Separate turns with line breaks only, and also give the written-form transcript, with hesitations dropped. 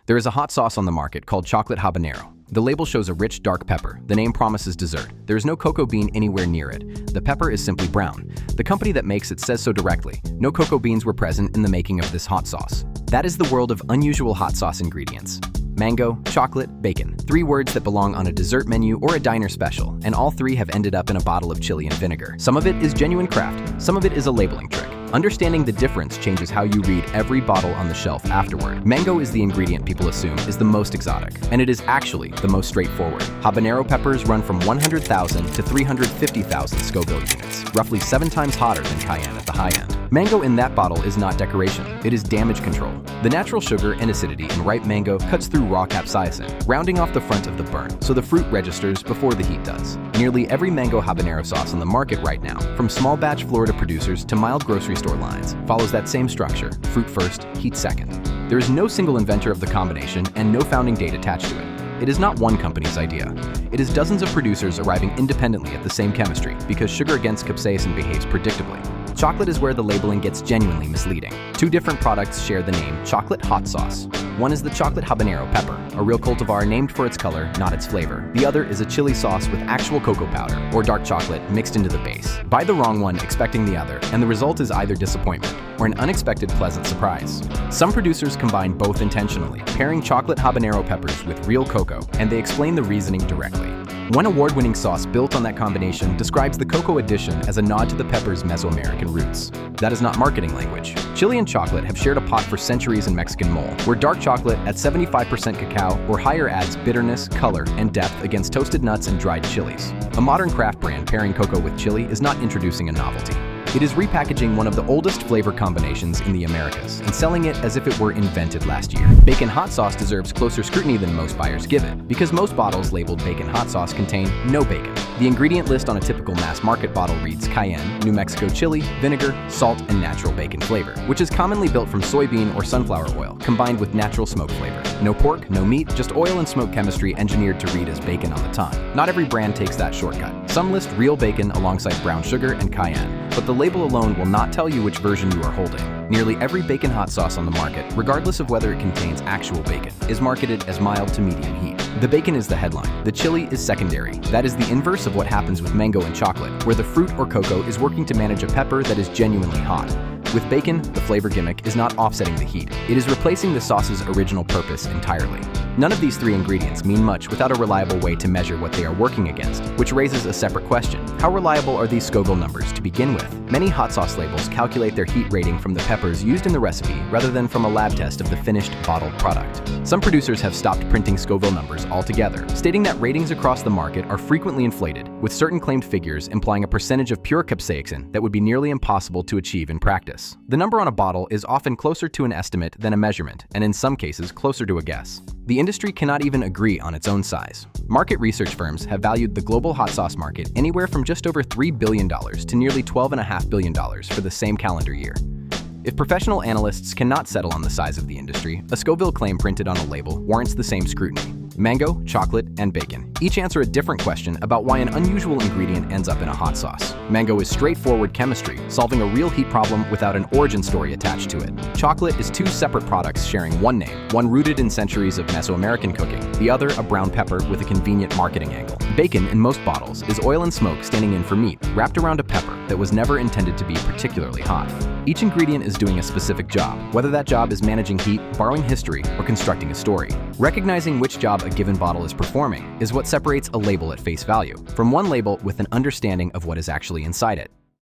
There is a hot sauce on the market called chocolate habanero. The label shows a rich, dark pepper. The name promises dessert. There is no cocoa bean anywhere near it. The pepper is simply brown. The company that makes it says so directly. No cocoa beans were present in the making of this hot sauce. That is the world of unusual hot sauce ingredients. Mango, chocolate, bacon. 3 words that belong on a dessert menu or a diner special, and all 3 have ended up in a bottle of chili and vinegar. Some of it is genuine craft, some of it is a labeling trick. Understanding the difference changes how you read every bottle on the shelf afterward. Mango is the ingredient people assume is the most exotic, and it is actually the most straightforward. Habanero peppers run from 100,000 to 350,000 Scoville units, roughly 7 times hotter than cayenne at the high end. Mango in that bottle is not decoration, it is damage control. The natural sugar and acidity in ripe mango cuts through raw capsaicin, rounding off the front of the burn, so the fruit registers before the heat does. Nearly every mango habanero sauce on the market right now, from small batch Florida producers to mild grocery store lines, follows that same structure: fruit first, heat second. There is no single inventor of the combination and no founding date attached to it. It is not one company's idea. It is dozens of producers arriving independently at the same chemistry because sugar against capsaicin behaves predictably. Chocolate is where the labeling gets genuinely misleading. 2 different products share the name chocolate hot sauce. One is the chocolate habanero pepper, a real cultivar named for its color, not its flavor. The other is a chili sauce with actual cocoa powder or dark chocolate mixed into the base. Buy the wrong one expecting the other, and the result is either disappointment or an unexpected pleasant surprise. Some producers combine both intentionally, pairing chocolate habanero peppers with real cocoa, and they explain the reasoning directly. One award-winning sauce built on that combination describes the cocoa addition as a nod to the pepper's Mesoamerican roots. That is not marketing language. Chili and chocolate have shared a pot for centuries in Mexican mole, where dark chocolate at 75% cacao or higher adds bitterness, color, and depth against toasted nuts and dried chilies. A modern craft brand pairing cocoa with chili is not introducing a novelty. It is repackaging one of the oldest flavor combinations in the Americas and selling it as if it were invented last year. Bacon hot sauce deserves closer scrutiny than most buyers give it, because most bottles labeled bacon hot sauce contain no bacon. The ingredient list on a typical mass market bottle reads cayenne, New Mexico chili, vinegar, salt, and natural bacon flavor, which is commonly built from soybean or sunflower oil, combined with natural smoke flavor. No pork, no meat, just oil and smoke chemistry engineered to read as bacon on the tongue. Not every brand takes that shortcut. Some list real bacon alongside brown sugar and cayenne, but the label alone will not tell you which version you are holding. Nearly every bacon hot sauce on the market, regardless of whether it contains actual bacon, is marketed as mild to medium heat. The bacon is the headline. The chili is secondary. That is the inverse of what happens with mango and chocolate, where the fruit or cocoa is working to manage a pepper that is genuinely hot. With bacon, the flavor gimmick is not offsetting the heat. It is replacing the sauce's original purpose entirely. None of these 3 ingredients mean much without a reliable way to measure what they are working against, which raises a separate question. How reliable are these Scoville numbers to begin with? Many hot sauce labels calculate their heat rating from the peppers used in the recipe rather than from a lab test of the finished, bottled product. Some producers have stopped printing Scoville numbers altogether, stating that ratings across the market are frequently inflated, with certain claimed figures implying a percentage of pure capsaicin that would be nearly impossible to achieve in practice. The number on a bottle is often closer to an estimate than a measurement, and in some cases closer to a guess. The industry cannot even agree on its own size. Market research firms have valued the global hot sauce market anywhere from just over $3 billion to nearly $12.5 billion for the same calendar year. If professional analysts cannot settle on the size of the industry, a Scoville claim printed on a label warrants the same scrutiny. Mango, chocolate, and bacon each answer a different question about why an unusual ingredient ends up in a hot sauce. Mango is straightforward chemistry, solving a real heat problem without an origin story attached to it. Chocolate is 2 separate products sharing one name, one rooted in centuries of Mesoamerican cooking, the other a brown pepper with a convenient marketing angle. Bacon, in most bottles, is oil and smoke standing in for meat, wrapped around a pepper that was never intended to be particularly hot. Each ingredient is doing a specific job, whether that job is managing heat, borrowing history, or constructing a story. Recognizing which job a given bottle is performing is what separates a label at face value from one label with an understanding of what is actually inside it.